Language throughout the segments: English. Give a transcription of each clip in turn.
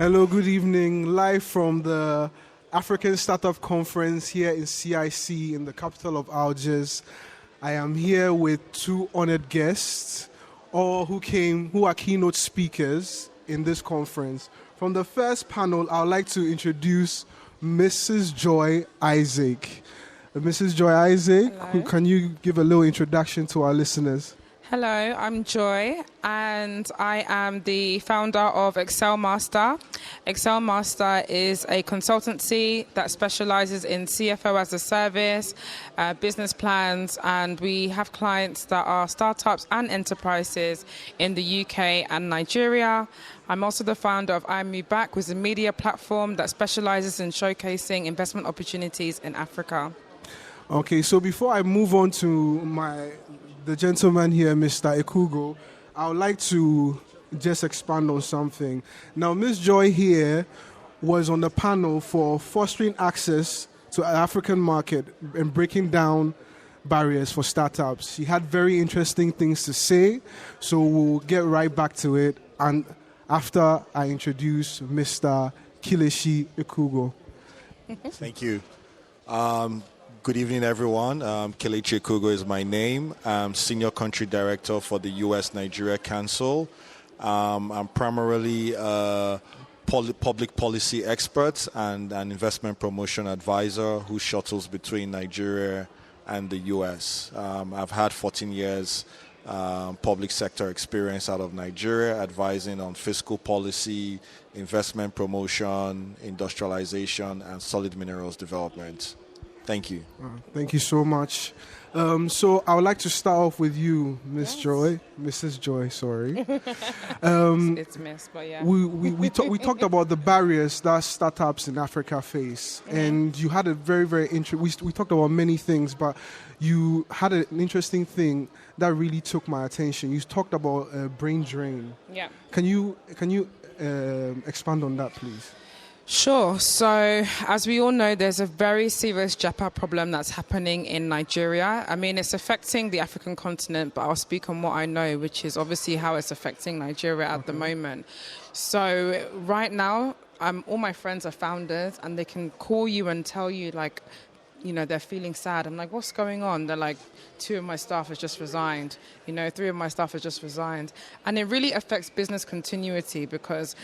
Hello, good evening. Live from the African Startup Conference here in CIC in the capital of Alger. I am here with two honored guests, all who are keynote speakers in this conference. From the first panel, I would like to introduce Mrs. Joy Isaac. Mrs. Joy Isaac, can you give a little introduction to our listeners? Hello, I'm Joy, and I am the founder of Excel Master. Excel Master is a consultancy that specializes in CFO as a service, business plans, and we have clients that are startups and enterprises in the UK and Nigeria. I'm also the founder of I Move Back, which is a media platform that specializes in showcasing investment opportunities in Africa. Okay, so before I move on to the gentleman here, Mr. Ekugo, I would like to just expand on something. Now, Ms. Joy here was on the panel for fostering access to an African market and breaking down barriers for startups. She had very interesting things to say, so we'll get right back to it. And after I introduce Mr. Kelechi Ekugo. Thank you. Good evening, everyone. Kelechi Ekugo is my name. I'm Senior Country Director for the U.S.-Nigeria Council. I'm primarily a public policy expert and an investment promotion advisor who shuttles between Nigeria and the U.S. I've had 14 years public sector experience out of Nigeria, advising on fiscal policy, investment promotion, industrialization, and solid minerals development. Thank you. Thank you so much. So I would like to start off with you, Mrs. Joy, sorry. It's Miss, but yeah. We talked about the barriers that startups in Africa face, and you had a very, very interesting. We talked about many things, but you had an interesting thing that really took my attention. You talked about brain drain. Yeah. Can you expand on that, please? Sure. So, as we all know, there's a very serious JAPA problem that's happening in Nigeria. I mean, it's affecting the African continent, but I'll speak on what I know, which is obviously how it's affecting Nigeria at the moment. So, right now, all my friends are founders, and they can call you and tell you, like, you know, they're feeling sad. I'm like, what's going on? They're like, 2 of my staff has just resigned. 3 of my staff has just resigned. And it really affects business continuity because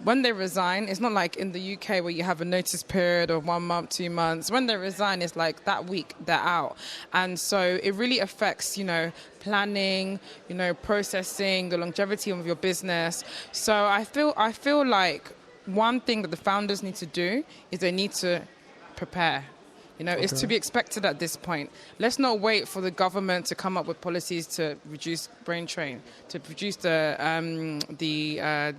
when they resign, it's not like in the UK where you have a notice period of 1 month, 2 months. When they resign, it's like that week they're out. And so it really affects, planning, processing, the longevity of your business. So I feel like one thing that the founders need to do is they need to prepare. It's to be expected at this point. Let's not wait for the government to come up with policies to reduce brain drain, to reduce the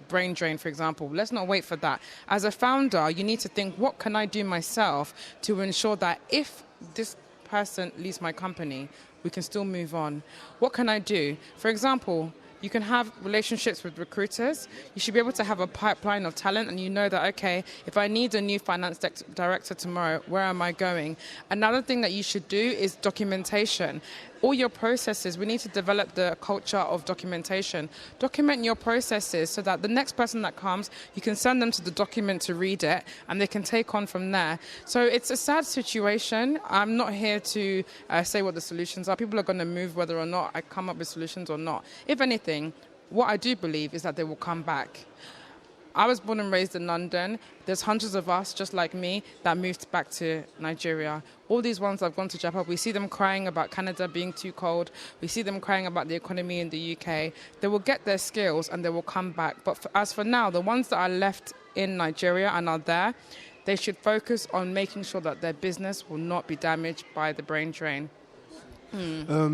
brain drain, for example. Let's not wait for that. As a founder, you need to think, what can I do myself to ensure that if this person leaves my company, we can still move on? What can I do? For example, you can have relationships with recruiters. You should be able to have a pipeline of talent, and you know that, okay, if I need a new finance director tomorrow, where am I going? Another thing that you should do is documentation. All your processes, we need to develop the culture of documentation. Document your processes so that the next person that comes, you can send them to the document to read it, and they can take on from there. So it's a sad situation. I'm not here to say what the solutions are. People are going to move whether or not I come up with solutions or not. If anything, what I do believe is that they will come back. I was born and raised in London. There's hundreds of us, just like me, that moved back to Nigeria. All these ones that have gone to Japan, we see them crying about Canada being too cold. We see them crying about the economy in the UK. They will get their skills and they will come back. But as for now, the ones that are left in Nigeria and are there, they should focus on making sure that their business will not be damaged by the brain drain.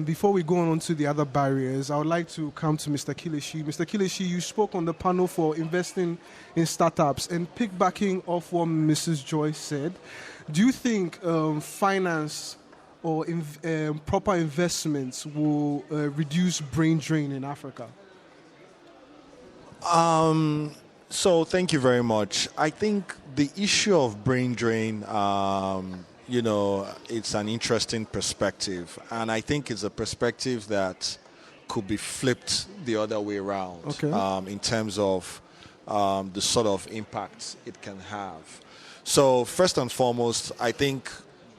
Before we go on to the other barriers, I would like to come to Mr. Kelechi. Mr. Kelechi, you spoke on the panel for investing in startups, and piggybacking off what Mrs. Joy said, do you think finance or proper investments will reduce brain drain in Africa? So thank you very much. I think the issue of brain drain, it's an interesting perspective. And I think it's a perspective that could be flipped the other way around in terms of the sort of impact it can have. So first and foremost, I think,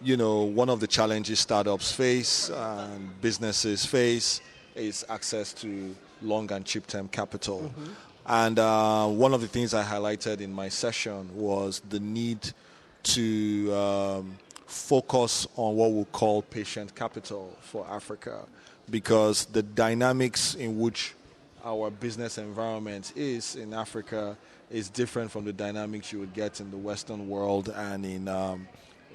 one of the challenges startups face and businesses face is access to long and cheap term capital. And one of the things I highlighted in my session was the need to focus on what we call patient capital for Africa, because the dynamics in which our business environment is in Africa is different from the dynamics you would get in the Western world and in,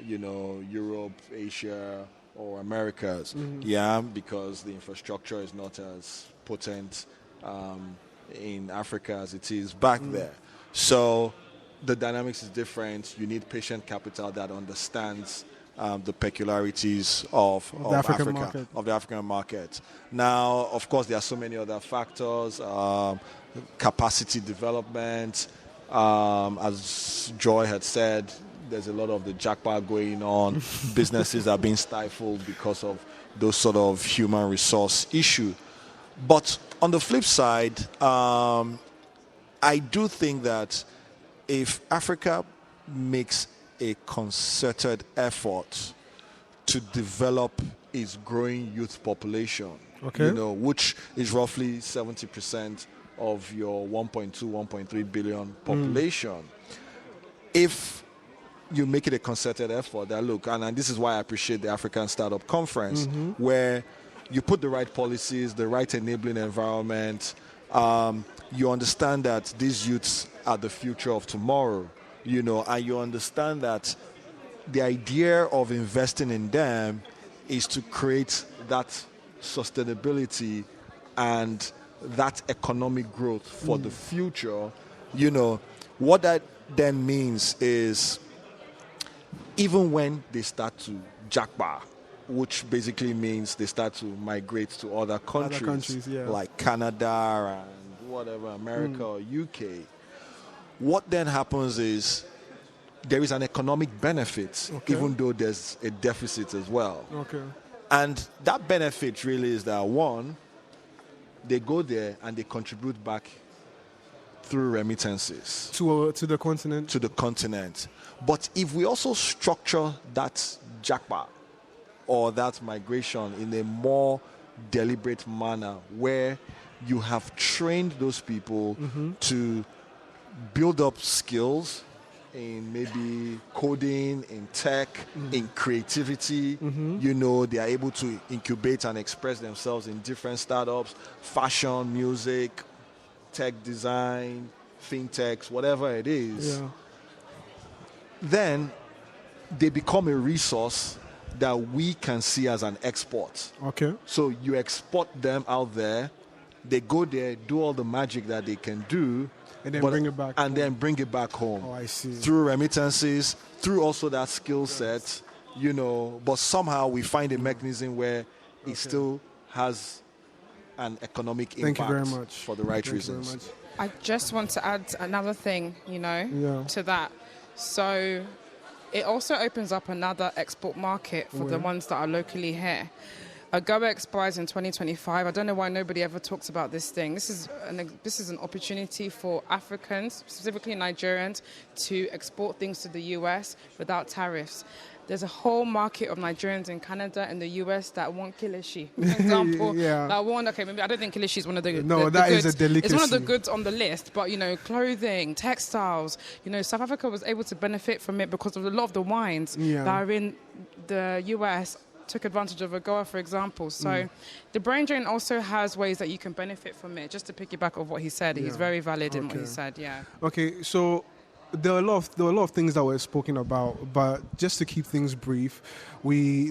Europe, Asia, or Americas. Yeah, because the infrastructure is not as potent in Africa as it is back there. So the dynamics is different. You need patient capital that understands the peculiarities of the African Africa, market. of the African market. Now, of course, there are so many other factors, capacity development. As Joy had said, there's a lot of the jackpot going on. Businesses are being stifled because of those sort of human resource issue. But on the flip side, I do think that if Africa makes a concerted effort to develop its growing youth population, which is roughly 70% of your 1.2, 1.3 billion population, if you make it a concerted effort, and this is why I appreciate the African Startup Conference, where you put the right policies, the right enabling environment, you understand that these youths are the future of tomorrow, and you understand that the idea of investing in them is to create that sustainability and that economic growth for the future. What that then means is even when they start to jackpot, which basically means they start to migrate to other countries like Canada and whatever, America or UK, what then happens is there is an economic benefit, even though there's a deficit as well. And that benefit really is that, one, they go there and they contribute back through remittances to the continent. To the continent. But if we also structure that jackpot or that migration in a more deliberate manner, where you have trained those people to build up skills in maybe coding, in tech, in creativity, they are able to incubate and express themselves in different startups, fashion, music, tech design, fintechs, whatever it is. Then they become a resource that we can see as an export. So you export them out there, they go there, do all the magic that they can do, and then bring it back and then bring it back home. I see. Through remittances, through also that skill set, but somehow we find a mechanism where it still has an economic impact for the right reasons. I just want to add another thing, to that. So it also opens up another export market for the ones that are locally here. AGOA expires in 2025. I don't know why nobody ever talks about this thing. This is an opportunity for Africans, specifically Nigerians, to export things to the US without tariffs. There's a whole market of Nigerians in Canada and the US that want Kelechi, for example. That want, maybe I don't think Kelechi is one of the that is goods. a delicacy. It's one of the goods on the list, but clothing, textiles, South Africa was able to benefit from it because of a lot of the wines that are in the US took advantage of AGOA, for example. So the brain drain also has ways that you can benefit from it. Just to piggyback off what he said, he's very valid in what he said. Okay, so there are a lot of things that were spoken about, but just to keep things brief, they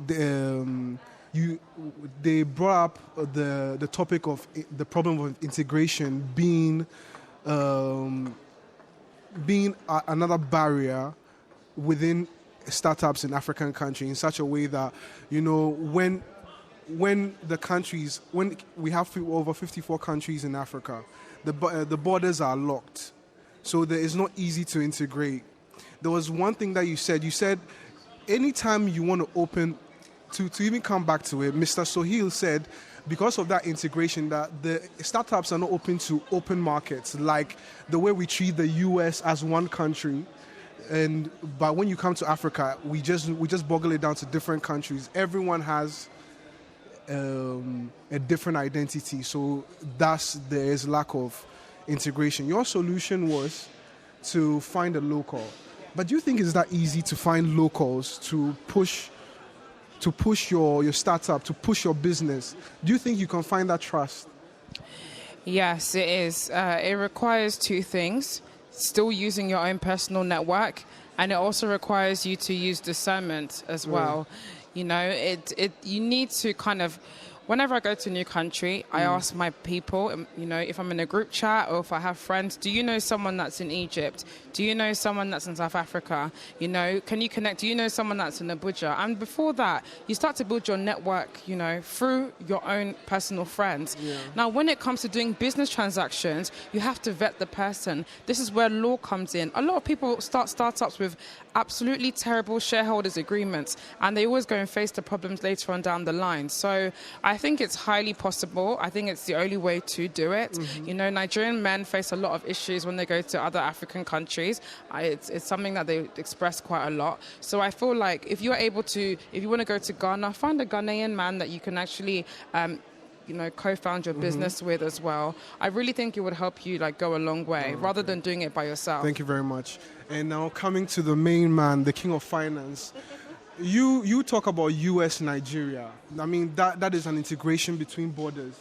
brought up the topic of the problem of integration being another barrier within startups in African countries, in such a way that when we have over 54 countries in Africa, the borders are locked, so it's not easy to integrate. There was one thing that you said anytime you want to open, to even come back to it, Mr. Sohail said because of that integration, that the startups are not open to open markets, like the way we treat the US as one country. But when you come to Africa, we just boggle it down to different countries. Everyone has a different identity, so there is lack of integration. Your solution was to find a local, but do you think it's that easy to find locals to push your startup, to push your business? Do you think you can find that trust? Yes, it is. It requires two things: still using your own personal network, and it also requires you to use discernment as well. You know, you need to kind of, whenever I go to a new country, I ask my people, you know, if I'm in a group chat or if I have friends, do you know someone that's in Egypt? Do you know someone that's in South Africa? You know, can you connect? Do you know someone that's in Abuja? And before that, you start to build your network, you know, through your own personal friends. Yeah. Now, when it comes to doing business transactions, you have to vet the person. This is where law comes in. A lot of people start startups with absolutely terrible shareholders agreements, and they always go and face the problems later on down the line. So I think it's highly possible. I think it's the only way to do it. Mm-hmm. You know, Nigerian men face a lot of issues when they go to other African countries. It's something that they express quite a lot. So I feel like if you want to go to Ghana, find a Ghanaian man that you can actually co-found your business with as well. I really think it would help you go a long way rather than doing it by yourself. Thank you very much. And now coming to the main man, the king of finance. You talk about US Nigeria. I mean, that is an integration between borders.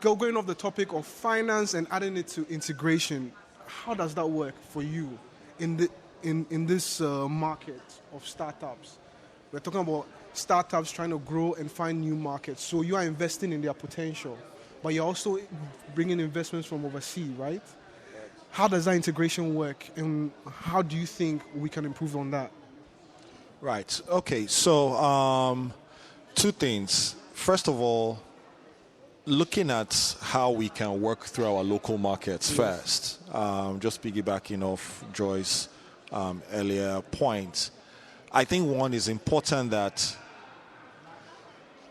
Going off the topic of finance and adding it to integration, how does that work for you in this market of startups? We're talking about startups trying to grow and find new markets. So you are investing in their potential, but you're also bringing investments from overseas, right? How does that integration work, and how do you think we can improve on that? Right. Okay. So two things. First of all, looking at how we can work through our local markets first. Just piggybacking off Joy's earlier point. I think one is important that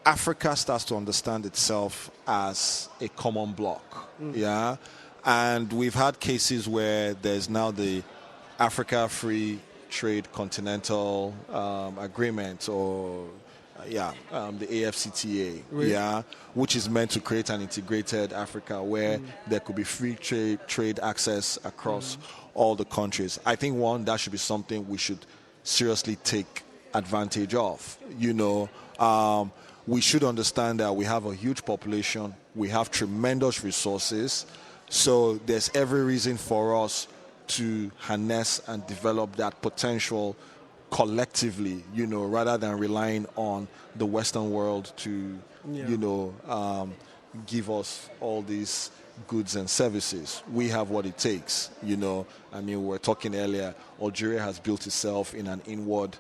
Africa starts to understand itself as a common bloc. Yeah. And we've had cases where there's now the Africa Free Trade Continental Agreement, or the AFCTA, which is meant to create an integrated Africa where there could be free trade access across all the countries. I think that should be something we should seriously take advantage of. We should understand that we have a huge population, we have tremendous resources, so there's every reason for us to harness and develop that potential collectively, rather than relying on the Western world to, give us all these goods and services. We have what it takes, we were talking earlier, Algeria has built itself in an inward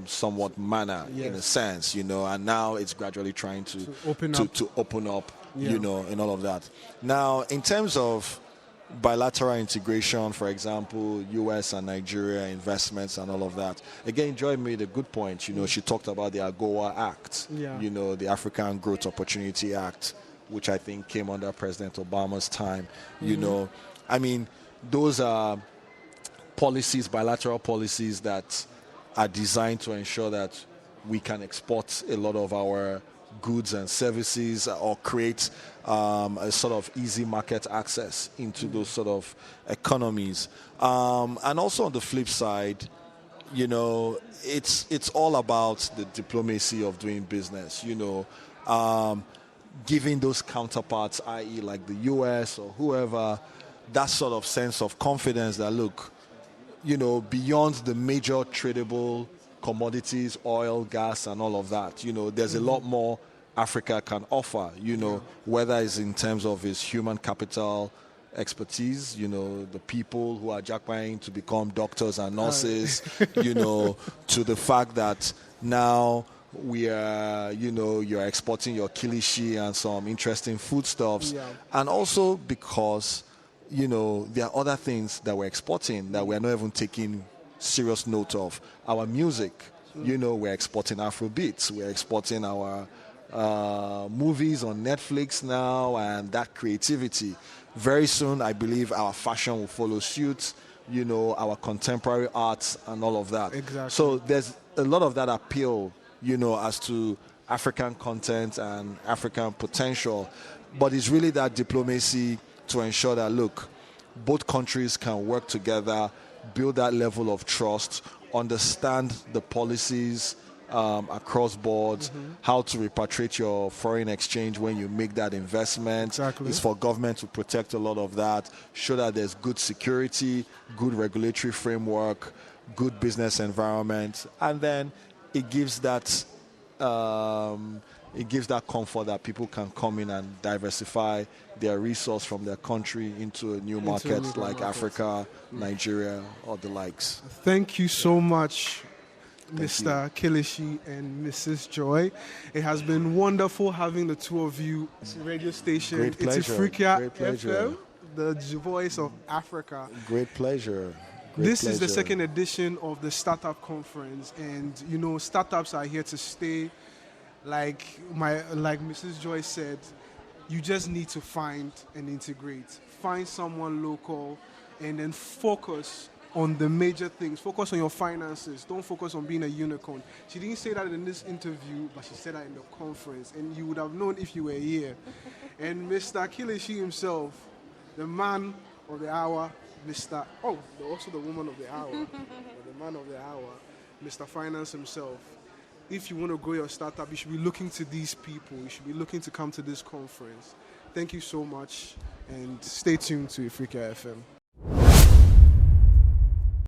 somewhat manner, in a sense, and now it's gradually trying to open up, and all of that. Now, in terms of bilateral integration, for example, US and Nigeria investments and all of that. Again, Joy made a good point. She talked about the AGOA Act, the African Growth Opportunity Act, which I think came under President Obama's time. I mean, those are policies, bilateral policies that are designed to ensure that we can export a lot of our goods and services, or create a sort of easy market access into those sort of economies. And also on the flip side, it's all about the diplomacy of doing business, giving those counterparts, i.e. like the US or whoever, that sort of sense of confidence that, look, beyond the major tradable commodities, oil, gas, and all of that, there's a lot more Africa can offer, whether it's in terms of its human capital expertise, the people who are jackpying to become doctors and nurses, to the fact that now we are, you're exporting your kilishi and some interesting foodstuffs. Yeah. And also because, there are other things that we're exporting that we're not even taking serious note of. Our music, we're exporting Afrobeats, we're exporting our movies on Netflix now, and that creativity. Very soon, I believe our fashion will follow suit, our contemporary arts and all of that. Exactly. So there's a lot of that appeal, as to African content and African potential. But it's really that diplomacy to ensure that, look, both countries can work together, build that level of trust, understand the policies across boards, how to repatriate your foreign exchange when you make that investment. Exactly. It's for government to protect a lot of that, show that there's good security, good regulatory framework, good business environment, and then it gives that comfort that people can come in and diversify their resource from their country into a new market like Africa, Nigeria, or the likes. Thank you so much, Mr. Kelechi and Mrs. Joy. It has been wonderful having the two of you at the radio station. Great pleasure. It's Ifrikya Great pleasure. FM, the voice of Africa. Great pleasure. This is the second edition of the Startup Conference, and startups are here to stay. Like Mrs. Joy said, you just need to find and integrate. Find someone local, and then focus on the major things. Focus on your finances. Don't focus on being a unicorn. She didn't say that in this interview, but she said that in the conference, and you would have known if you were here. And Mr. Kelechi himself, the man of the hour, also the woman of the hour, or the man of the hour, Mr. Finance himself. If you want to grow your startup, you should be looking to these people. You should be looking to come to this conference. Thank you so much, and stay tuned to Ifrikya FM.